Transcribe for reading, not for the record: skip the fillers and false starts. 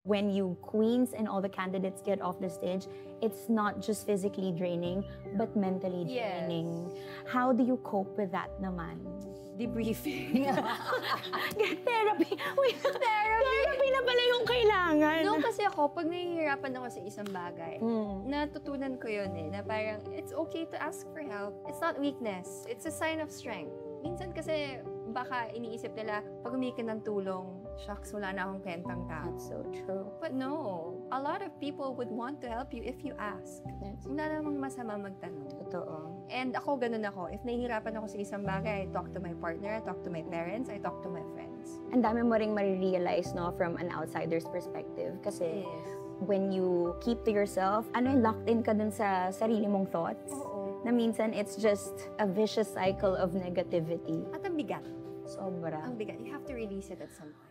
when you queens and all the candidates get off the stage, it's not just physically draining, but mentally draining. How do you cope with that naman? Debriefing. Get therapy. Wait, therapy na pala yung kailangan. No, kasi ako, pag nahihirapan ako sa isang bagay, natutunan ko yun na parang, it's okay to ask for help. It's not weakness. It's a sign of strength. Minsan kasi, baka iniisip nila, pag humingi ka ng tulong, shucks, wala na akong kwentang tao. That's so true. But no, a lot of people would want to help you if you ask. Wala namang masama magtanong. Totoo. And ako, ganun ako. If nahihirapan ako sa isang bagay, I talk to my partner, I talk to my parents, I talk to my friends. Ang dami mo ring marirealize, no, from an outsider's perspective. Kasi when you keep to yourself, locked in ka dun sa sarili mong thoughts. Oo. Na minsan, it's just a vicious cycle of negativity. At ang bigat. Sobra. Ang bigat. You have to release it at some point.